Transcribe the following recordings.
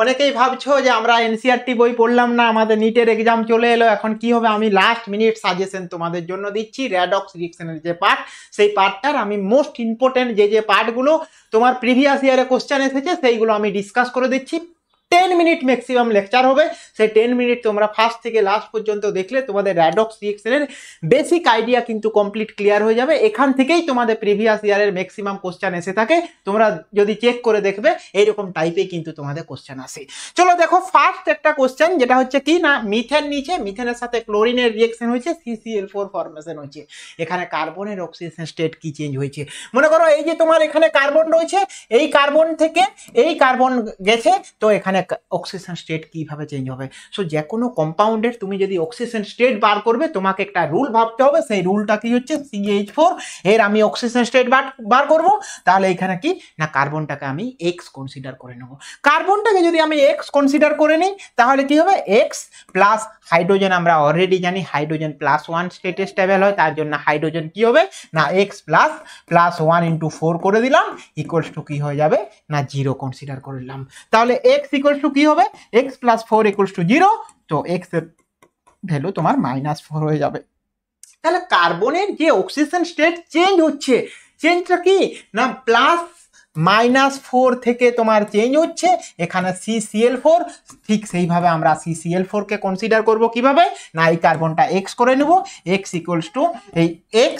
অনেকেই ভাবছো যে আমরা এনসিইআরটি বই পড়লাম না, আমাদের নিটের এক্সাম চলে এলো, এখন কি হবে? আমি লাস্ট মিনিট সাজেশন তোমাদের জন্য দিচ্ছি। র্যাডক্স রিঅ্যাকশনের যে পার্ট, সেই পার্টটার আমি মোস্ট ইম্পর্টেন্ট যে পার্টগুলো তোমার প্রিভিয়াস ইয়ারে কোশ্চেন এসেছে সেইগুলো আমি ডিসকাস করে দিচ্ছি। 10 মিনিট ম্যাক্সিমাম লেকচার হবে, সেই 10 মিনিট তোমরা ফার্স্ট থেকে লাস্ট পর্যন্ত দেখলে তোমাদের র্যাডক্স রিঅ্যাকশনের বেসিক আইডিয়া কিন্তু কমপ্লিট ক্লিয়ার হয়ে যাবে। এখান থেকেই তোমাদের প্রিভিয়াস ইয়ারের ম্যাক্সিমাম কোশ্চেন এসে থাকে, তোমরা যদি চেক করে দেখবে এইরকম টাইপে কিন্তু তোমাদের কোশ্চেন আসে। চলো দেখো ফার্স্ট একটা কোশ্চেন, যেটা হচ্ছে কি না, মিথেন নিচে মিথেনের সাথে ক্লোরিনের রিঅ্যাকশন হয়েছে, CCl4 ফর্মেশন হয়েছে। এখানে কার্বনের অক্সিজেশন স্টেট কি চেঞ্জ হয়েছে? মনে করো এই যে তোমার এখানে কার্বন রয়েছে, এই কার্বন থেকে এই কার্বন গেছে, তো এখানে অক্সিজেশন স্টেট কিভাবে চেঞ্জ হবে? সো যে কোনো কম্পাউন্ডের তুমি যদি অক্সিজেশন স্টেট বার করবে, তোমাকে একটা রুল ভাবতে হবে। সেই রুলটা কি হচ্ছে? CH4 এর আমি অক্সিজেশন স্টেট বার করব, তাহলে এখানে কি না, কার্বনটাকে আমি X কনসিডার করে নেব। কার্বনটাকে যদি আমি X কনসিডার করে নিই, তাহলে কি হবে? X প্লাস হাইড্রোজেন, আমরা অলরেডি জানি হাইড্রোজেন +1 স্টেটে স্টেবল হয়, তার জন্য হাইড্রোজেন কি হবে না, X প্লাস 1 × 4 করে দিলাম, ইকুয়ালস টু কি হয়ে যাবে না, 0 কনসিডার করলাম। তাহলে X ইকুয়ালস টু কি হবে? X + 4 = 0, তো X এর ভ্যালু তোমার -4 হয়ে যাবে। তাহলে কার্বনের যে অক্সিজেশন স্টেট চেঞ্জ হচ্ছে, চেঞ্জটা কি না, +-4 থেকে তোমার চেঞ্জ হচ্ছে এখানে CCl4। ঠিক সেইভাবে আমরা CCl4 কে কনসিডার করব কিভাবে না, এই কার্বনটা X করে নেব, X ইকুয়ালস টু এই X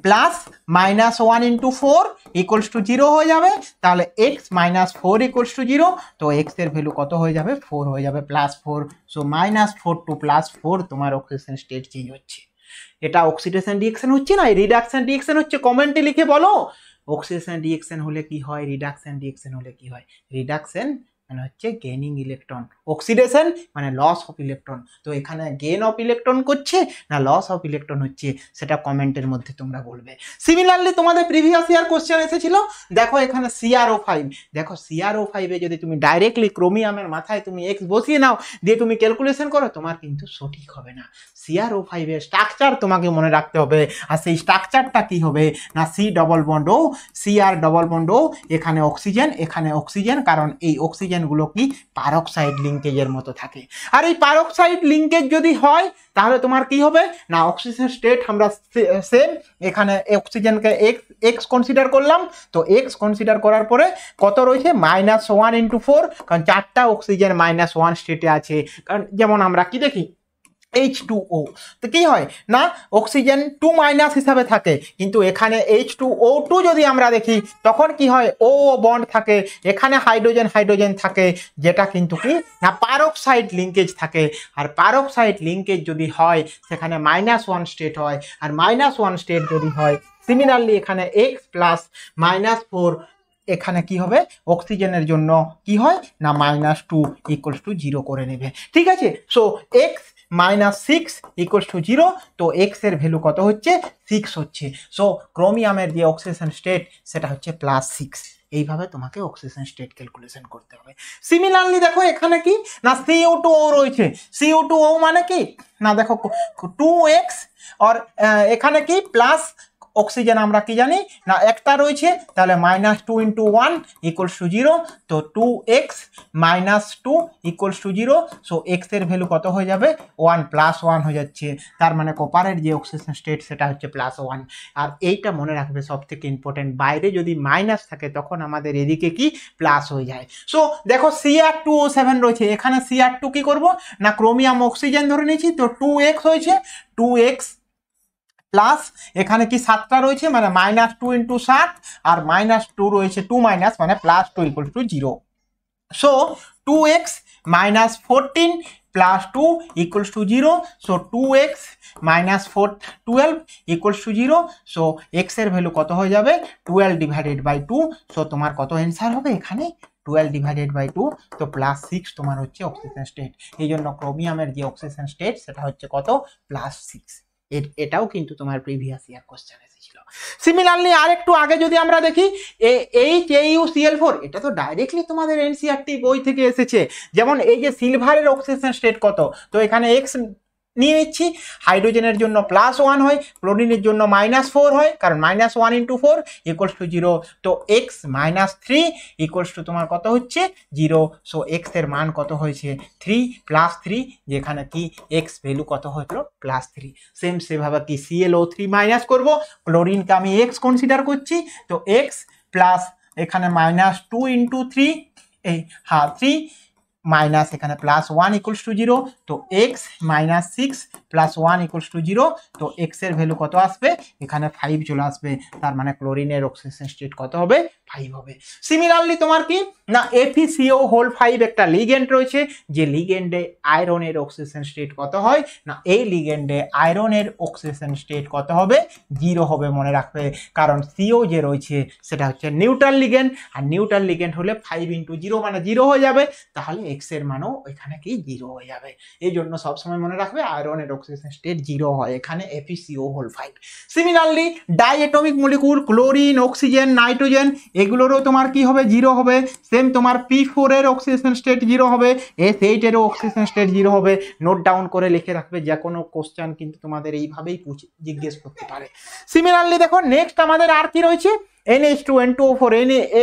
প্লাস -1 × 4 = 0 হয়ে যাবে। তাহলে X - 4 = 0, তো X এর ভ্যালু কত হয়ে যাবে? 4 হয়ে যাবে, +4। সো -4 টু +4 তোমার অক্সিজেশন স্টেট চেঞ্জ হচ্ছে। এটা অক্সিডেশন রিঅ্যাকশন হচ্ছে না, রিডাকশন রিঅ্যাকশন হচ্ছে? কমেন্টে লিখে বলো অক্সিডেশন রিঅ্যাকশন হলে কি হয়, রিডাকশন রিঅ্যাকশন হলে কি হয়। রিডাকশন মানে হচ্ছে গেইনিং ইলেকট্রন, অক্সিডেশন মানে লস অফ ইলেকট্রন। তো এখানে গেইন অফ ইলেকট্রন করছে না লস অফ ইলেকট্রন হচ্ছে, সেটা কমেন্টের মধ্যে তোমরা বলবে। সিমিলারলি তোমাদের প্রিভিয়াস ইয়ার কোশ্চেন এসেছিল, দেখো এখানে CrO5, দেখো CrO5 এ যদি তুমি ডাইরেক্টলি ক্রোমিয়ামের মাথায় তুমি X বসিয়ে নাও, দিয়ে তুমি ক্যালকুলেশন করো, তোমার কিন্তু সঠিক হবে না। CrO5 এর স্ট্রাকচার তোমাকে মনে রাখতে হবে, আর সেই স্ট্রাকচারটা কি হবে না, C double bond O, Cr double bond O, এখানে অক্সিজেন, কারণ এই অক্সিজেনগুলো কি পারক্সাইড লিঙ্কেজের মতো থাকে। আর এই পারক্সাইড লিঙ্কেজ যদি হয়, তাহলে তোমার কি হবে না, অক্সিজেন স্টেট আমরা সেম, এখানে অক্সিজেনকে X কনসিডার করলাম, তো X কনসিডার করার পরে কত রয়েছে? -1 × 4, কারণ 4টা অক্সিজেন -1 স্টেটে আছে। কারণ যেমন আমরা কি দেখি H2O, তো কি হয় না, অক্সিজেন 2- হিসাবে থাকে, কিন্তু এখানে H2O2 যদি আমরা দেখি, তখন কি হয়, O বন্ড থাকে, এখানে হাইড্রোজেন থাকে, যেটা কিন্তু কি না পারক্সাইড লিঙ্কেজ থাকে। আর পারক্সাইড লিঙ্কেজ যদি হয়, সেখানে -1 স্টেট হয়, আর -1 স্টেট যদি হয়, সিমিলারলি এখানে X প্লাস -4, এখানে কি হবে, অক্সিজেনের জন্য কি হয় না -2 = 0 করে নেবে। ঠিক আছে, সো X -6 = 0, তো X এর ভ্যালু কত হচ্ছে? 6 হচ্ছে। সো ক্রোমিয়ামের যে অক্সিজেশন স্টেট সেটা হচ্ছে +6। এইভাবে তোমাকে অক্সিজেশন স্টেট ক্যালকুলেশন করতে হবে। সিমিলারলি দেখো এখানে কি না, CO2O রয়েছে। CO2O মানে কি না, দেখো 2X, আর এখানে কি প্লাস অক্সিজেন আমরা কি জানি না একটা রয়েছে, তাহলে -2 × 1 = 0, তো 2X - 2 = 0, সো X এর ভ্যালু কত হয়ে যাবে? 1 +1 হয়ে যাচ্ছে। তার মানে কপারের যে অক্সিজেশন স্টেট সেটা হচ্ছে +1। আর এইটা মনে রাখবে সব থেকে ইম্পর্টেন্ট, বাইরে যদি মাইনাস থাকে তখন আমাদের এদিকে কি প্লাস হয়ে যায়। সো দেখো Cr2O7 রয়েছে, এখানে Cr2 কি করব না, ক্রোমিয়াম অক্সিজেন ধরে নিয়েছি, তো 2X হয়েছে, 2X প্লাস এখানে কি 7টা রয়েছে, মানে -2 × 7, আর -2 রয়েছে 2 মানে +2 = 0। So 2X - 14 + 2 = 0, so 2X - 4 12 = 0, so X এর ভ্যালু কত হয়ে যাবে? 12/2, সো তোমার কত অ্যান্সার হবে এখানে? 12/2, তো +6 তোমার হচ্ছে অক্সিজেন স্টেট। এই জন্য ক্রোমিয়ামের যে অক্সিজেন স্টেট সেটা হচ্ছে কত? +6। এটাও কিন্তু তোমার প্রিভিয়াস ইয়ার কোশ্চেন এসেছিল। সিমিলারলি আরেকটু আগে যদি আমরা দেখি, HAuCl4, এটা তো ডাইরেক্টলি তোমাদের এনসিইআরটি বই থেকে এসেছে। যেমন এই যে সিলভারের অক্সিজেন স্টেট কত, তো এখানে X নিয়ে নিচ্ছি। হাইড্রোজেনের জন্য +1 হয়, ক্লোরিনের জন্য -4 হয়, কারণ -1 × 4 = 0। তো x - 3 = তোমার কত হচ্ছে 0। সো x এর মান কত হয়েছে 3 +3, যেখানে কি x ভ্যালু কত হলো +3। সেভাবে কি ClO3 মাইনাস করব, ক্লোরিনকে আমি x কনসিডার করছি, তো x প্লাস এখানে -2 × 3 এই 3 মাইনাস এখানে +1 = 0। তো x - 6 +1 = 0। তো x এর ভ্যালু কত আসবে এখানে 5 চলে আসবে, তার মানে ক্লোরিনের অক্সিজেন স্টেট কত হবে 5 হবে। সিমিলারলি তোমার কি না FeCO5 একটা লিগ্যান্ড রয়েছে, যে লিগ্যান্ডে আয়রনের অক্সিজেন স্টেট কত হয় না এই লিগ্যান্ডে আয়রনের অক্সিজেন স্টেট কত হবে 0 হবে, মনে রাখবে, কারণ CO যে রয়েছে সেটা হচ্ছে নিউট্রাল লিগ্যান্ড, আর নিউট্রাল লিগ্যান্ড হলে 5 × 0 মানে 0 হয়ে যাবে, তাহলে x এর মানও এখানে কি 0 হয়ে যাবে। এই জন্য সবসময় মনে রাখবে আয়রনের অক্সিজেন স্টেট 0 হয় এখানে FeCO5। Similarly diatomic molecule chlorine, oxygen, nitrogen এগুলোরও তোমার কি হবে 0 হবে। সেম তোমার P4 এর অক্সিজেন স্টেট 0 হবে, S8 এরও অক্সিজেন স্টেট 0 হবে। নোট ডাউন করে লিখে রাখবে, যে কোনো কোশ্চেন কিন্তু তোমাদের এইভাবেই জিজ্ঞেস করতে পারে। সিমিলারলি দেখো নেক্সট আমাদের আর কি রয়েছে NH2, N2O4,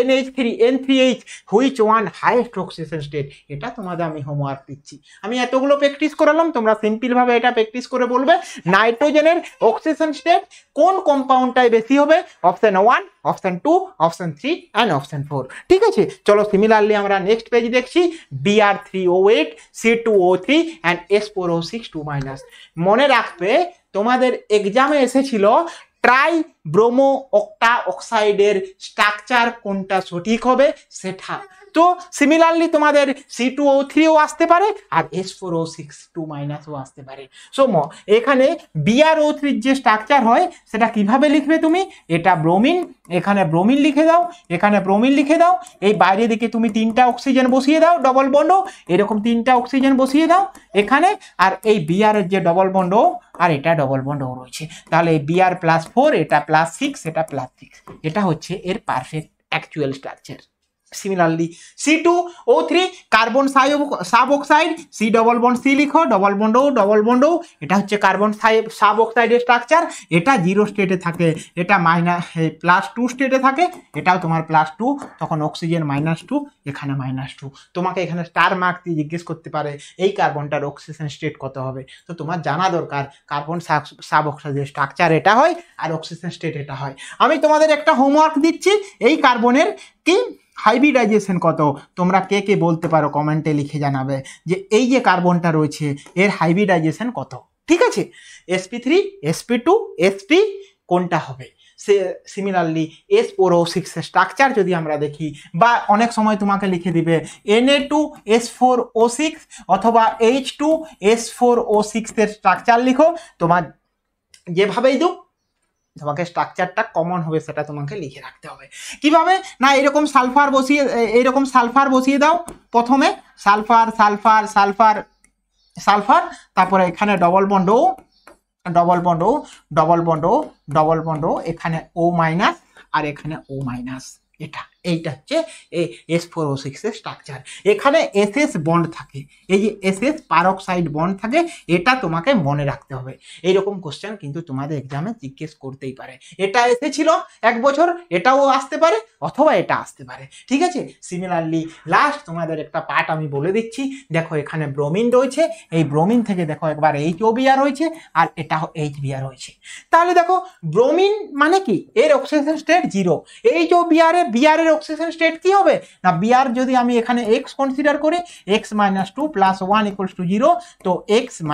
NH3, N3H, which one highest oxygen state. এটা তোমাদের আমি হোমওয়ার্ক দিচ্ছি, আমি এতগুলো প্র্যাকটিস করালাম, তোমরা সিম্পল ভাবে এটা প্র্যাকটিস করে বলবে নাইট্রোজেনের অক্সিজেন স্টেট কোন কম্পাউন্ডটাই বেশি হবে, option 1, option 2, option 3 and option 4। ঠিক আছে, চলো সিমিলারলি আমরা নেক্সট পেজ দেখছি Br3O8, C2O3 অ্যান্ড S4O6 2-। মনে রাখবে তোমাদের এক্সামে এসেছিল ট্রাই ব্রোমো অক্টা অক্সাইডের স্ট্রাকচার কোনটা সঠিক হবে সেটা। তো সিমিলারলি তোমাদের C2O3ও আসতে পারে আর S4O6 2- ও আসতে পারে। সো এখানে BrO3 যে স্ট্রাকচার হয় সেটা কিভাবে লিখবে তুমি, এটা ব্রোমিন, এখানে ব্রোমিন লিখে দাও, এখানে ব্রোমিন লিখে দাও, এই বাইরে দিকে তুমি 3টা অক্সিজেন বসিয়ে দাও ডবল বন্ডও, এরকম 3টা অক্সিজেন বসিয়ে দাও এখানে, আর এই Br এর যে ডবল বন্ডও আর এটা ডবল বন্ডও রয়েছে, তাহলে Br +4 এটা +6 এটা +6, এটা হচ্ছে এর perfect actual structure. Similarly C2O3 carbon sub oxide, C double bond C লিখো, ডবল বন্ডও, এটা হচ্ছে কার্বন সাব অক্সাইডের স্ট্রাকচার, এটা 0 স্টেটে থাকে, এটা +2 স্টেটে থাকে, এটাও তোমার +2, তখন অক্সিজেন -2, এখানে -2। তোমাকে এখানে স্টার মার্ক দিয়ে জিজ্ঞেস করতে পারে এই কার্বনটার অক্সিজেন স্টেট কত হবে, তো তোমার জানা দরকার কার্বন সাব অক্সাইডের স্ট্রাকচার এটা হয় আর অক্সিজেন স্টেট এটা হয়। আমি তোমাদের একটা হোমওয়ার্ক দিচ্ছি, এই কার্বনের কি হাইব্রিডাইজেশন কত, তোমরা কে কে বলতে পারো কমেন্টে লিখে জানাবে যে এই যে কার্বনটা রয়েছে এর হাইব্রিডাইজেশন কত। ঠিক আছে, sp3, sp2, sp কোনটা হবে। সিমিলারলি S4O6 স্ট্রাকচার যদি আমরা দেখি, বা অনেক সময় তোমাকে লিখে দিবে Na2S4O6 অথবা H2S4O6 এর স্ট্রাকচার লিখো, তোমার যেভাবেই দাও তোমাকে স্ট্রাকচারটা কমন হবে সেটা তোমাকে লিখে রাখতে হবে। কিভাবে না এরকম সালফার বসিয়ে দাও, প্রথমে সালফার, তারপরে এখানে ডবল বন্ডও, এখানে O- আর এখানে O-, এইটা হচ্ছে S4O6 এর স্ট্রাকচার। এখানে SS বন্ড থাকে, এই যে SS পারক্সাইড বন্ড থাকে, এটা তোমাকে মনে রাখতে হবে। এইরকম কোশ্চেন কিন্তু তোমাদের এক্সামে জিজ্ঞেস করতেই পারে, এটা এসেছিল 1 বছর, এটাও আসতে পারে অথবা এটা আসতে পারে। ঠিক আছে, সিমিলারলি লাস্ট তোমাদের একটা পার্ট আমি বলে দিচ্ছি, দেখো এখানে ব্রোমিন রয়েছে, এই ব্রোমিন থেকে দেখো একবার HOBr রয়েছে আর এটা HBr রয়েছে, তাহলে দেখো ব্রোমিন মানে কি এর অক্সিজেন স্টেট 0, HOBr এর অক্সিজেন স্টেট কি হবে না Br যদি আমি এখানে x কনসিডার করি, x - 2 + 1 = 0, তো x -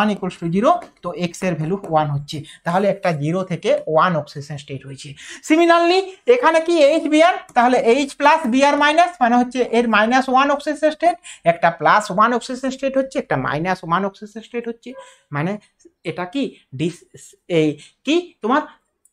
1 = 0, তো x এর ভ্যালু 1 হচ্ছে, তাহলে একটা 0 থেকে 1 অক্সিজেন স্টেট হয়েছে। সিমিলারলি এখানে কি HBr, তাহলে H + Br - মানে হচ্ছে এর -1 অক্সিজেন স্টেট, একটা +1 অক্সিজেন স্টেট হচ্ছে, একটা -1 অক্সিজেন স্টেট হচ্ছে, মানে এটা কি এই কি তোমার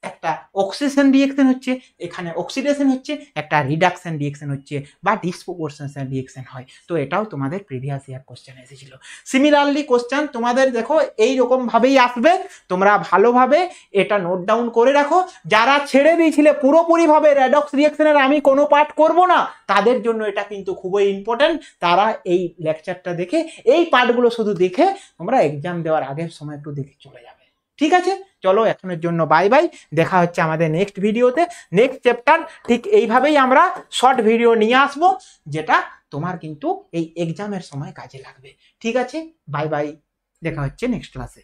একটা অক্সিডেশন রিঅ্যাকশন হচ্ছে, এখানে অক্সিডেশন হচ্ছে, একটা রিডাকশন রিঅ্যাকশন হচ্ছে বা ডিসপ্রপোর্শনাল রিঅ্যাকশন হয়। তো এটাও তোমাদের প্রিভিয়াস ইয়ার কোশ্চেন এসেছিল। সিমিলারলি কোশ্চেন তোমাদের দেখো এই রকম ভাবেই আসবে, তোমরা ভালোভাবে এটা নোট ডাউন করে রাখো। যারা ছেড়ে দিয়েছিলে পুরোপুরিভাবে রেডক্স রিঅ্যাকশনের আমি কোনো পার্ট করব না, তাদের জন্য এটা কিন্তু খুবই ইম্পর্টেন্ট। তারা এই লেকচারটা দেখে এই পার্টগুলো শুধু দেখে তোমরা এক্সাম দেওয়ার আগের সময় একটু দেখে চলে যাবে। ঠিক আছে, চলো এখনের জন্য বাই বাই, দেখা হচ্ছে আমাদের নেক্সট ভিডিওতে। নেক্সট চ্যাপ্টার ঠিক এইভাবেই আমরা শর্ট ভিডিও নিয়ে আসবো, যেটা তোমার কিন্তু এই এক্সামের সময় কাজে লাগবে। ঠিক আছে, বাই বাই, দেখা হচ্ছে নেক্সট ক্লাসে।